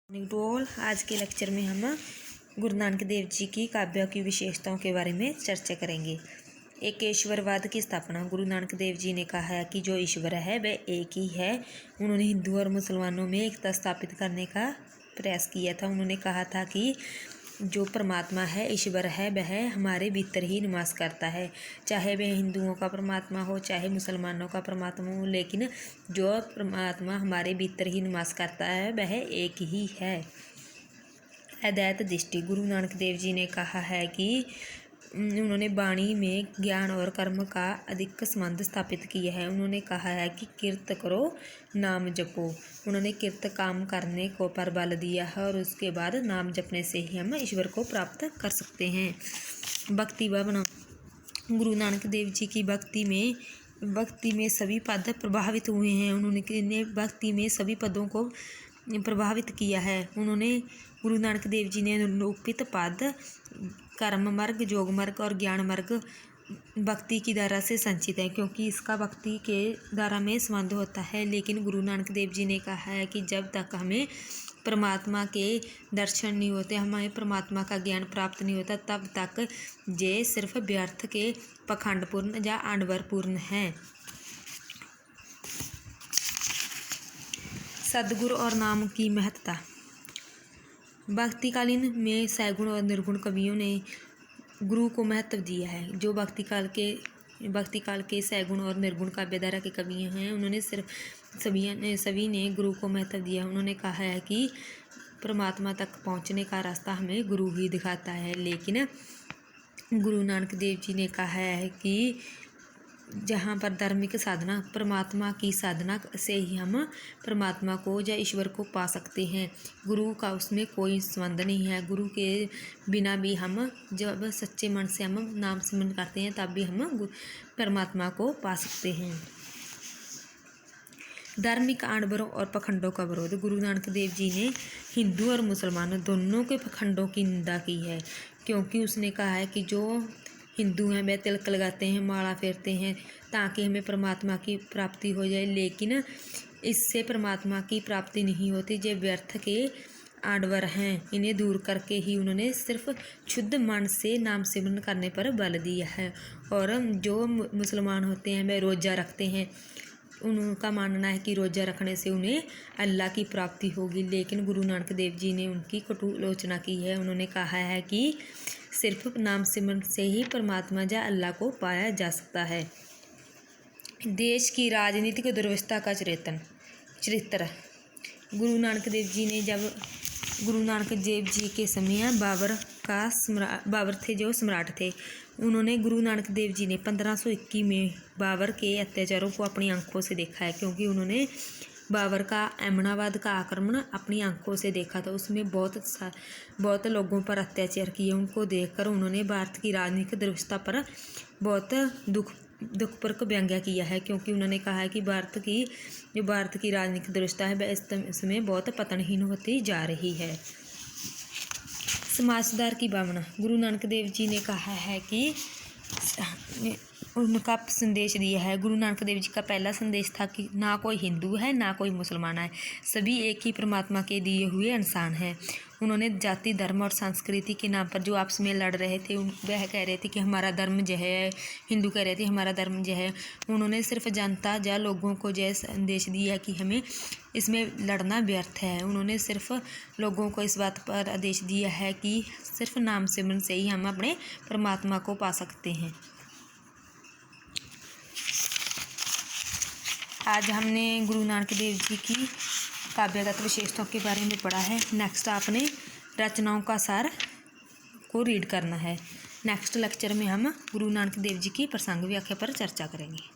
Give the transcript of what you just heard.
Morning to all. आज के lecture में हम गुरु नानक देव जी की काव्य की विशेषताओं के बारे में चर्चा करेंगे। एक ईश्वरवाद की स्थापना। गुरु नानक देव जी ने कहा है कि जो ईश्वर है वह एक ही है। उन्होंने हिंदू और मुसलमानों में एकता स्थापित करने का प्रयास किया था। उन्होंने कहा था कि जो परमात्मा है, ईश्वर है, वह हमारे भीतर ही निवास करता है, चाहे वह हिंदुओं का परमात्मा हो चाहे मुसलमानों का परमात्मा हो, लेकिन जो परमात्मा हमारे भीतर ही निवास करता है वह एक ही है। अद्वैत दृष्टि। गुरु नानक देव जी ने कहा है कि उन्होंने वाणी में ज्ञान और कर्म का अधिक संबंध स्थापित किया है। उन्होंने कहा है कि किरत करो, नाम जपो। उन्होंने किरत काम करने को पर बल दिया है और उसके बाद नाम जपने से ही हम ईश्वर को प्राप्त कर सकते हैं। भक्ति भावना। गुरु नानक देव जी की भक्ति में सभी पद प्रभावित हुए हैं। उन्होंने भक्ति में सभी पदों को प्रभावित किया है। गुरु नानक देव जी ने निरूपित पद कर्म मार्ग, योग मार्ग और ज्ञान मार्ग भक्ति की धारा से संचित है, क्योंकि इसका भक्ति के धारा में संबंध होता है। लेकिन गुरु नानक देव जी ने कहा है कि जब तक हमें परमात्मा के दर्शन नहीं होते, हमें परमात्मा का ज्ञान प्राप्त नहीं होता, तब तक ये सिर्फ व्यर्थ के पखंडपूर्ण या आडंबरपूर्ण है। सद्गुरु और नाम की महत्ता। भक्तिकालीन में सैगुण और निर्गुण कवियों ने गुरु को महत्व दिया है। जो भक्ति काल के सैगुण और निर्गुण काव्यधारा के कवि हैं, उन्होंने सभी ने गुरु को महत्व दिया। उन्होंने कहा है कि परमात्मा तक पहुंचने का रास्ता हमें गुरु ही दिखाता है। लेकिन गुरु नानक देव जी ने कहा है कि जहाँ पर धार्मिक साधना, परमात्मा की साधना से ही हम परमात्मा को या ईश्वर को पा सकते हैं। गुरु का उसमें कोई संबंध नहीं है। गुरु के बिना भी हम जब सच्चे मन से हम नाम सिमरन करते हैं तब भी हम परमात्मा को पा सकते हैं। धार्मिक आडंबरों और पखंडों का विरोध। गुरु नानक देव जी ने हिंदू और मुसलमानों दोनों के पखंडों की निंदा की है, क्योंकि उसने कहा है कि जो हिंदू हैं वह तिलक लगाते हैं, माला फेरते हैं ताकि हमें परमात्मा की प्राप्ति हो जाए, लेकिन इससे परमात्मा की प्राप्ति नहीं होती। ये व्यर्थ के आडंबर हैं। इन्हें दूर करके ही उन्होंने सिर्फ शुद्ध मन से नाम सिमरन करने पर बल दिया है। और जो मुसलमान होते हैं वह रोज़ा रखते हैं। उनका मानना है कि रोज़ा रखने से उन्हें अल्लाह की प्राप्ति होगी, लेकिन गुरु नानक देव जी ने उनकी कटु आलोचना की है। उन्होंने कहा है कि सिर्फ नाम सिमरन से ही परमात्मा या अल्लाह को पाया जा सकता है। देश की राजनीतिक दुर्व्यवस्था का चरित्र। गुरु नानक देव जी के समय बाबर थे जो सम्राट थे। उन्होंने गुरु नानक देव जी ने 1521 में बाबर के अत्याचारों को अपनी आंखों से देखा है, क्योंकि उन्होंने बाबर का एमनाबाद का आक्रमण अपनी आंखों से देखा था। उसमें बहुत लोगों पर अत्याचार किए। उनको देखकर उन्होंने भारत की राजनीतिक दुर्व्यवस्था पर बहुत दुखपूर्वक व्यंग्य किया है, क्योंकि उन्होंने कहा है कि भारत की राजनीतिक दुर्व्यवस्था है वह इस समय बहुत पतनहीन होती जा रही है। समाज सुधार की भावना। गुरु नानक देव जी ने कहा है कि उनका संदेश दिया है। गुरु नानक देव जी का पहला संदेश था कि ना कोई हिंदू है ना कोई मुसलमान है, सभी एक ही परमात्मा के दिए हुए इंसान हैं। उन्होंने जाति, धर्म और संस्कृति के नाम पर जो आपस में लड़ रहे थे, वह कह रहे थे कि हमारा धर्म यह है, हिंदू कह रहे थे हमारा धर्म यह है। उन्होंने सिर्फ जनता या लोगों को यह संदेश दिया कि हमें इसमें लड़ना व्यर्थ है। उन्होंने सिर्फ लोगों को इस बात पर आदेश दिया है कि सिर्फ नाम सिमरन से ही हम अपने परमात्मा को पा सकते हैं। आज हमने गुरु नानक देव जी की काव्यगत विशेषताओं के बारे में पढ़ा है। नेक्स्ट आपने रचनाओं का सार को रीड करना है। नेक्स्ट लेक्चर में हम गुरु नानक देव जी की प्रसंग व्याख्या पर चर्चा करेंगे।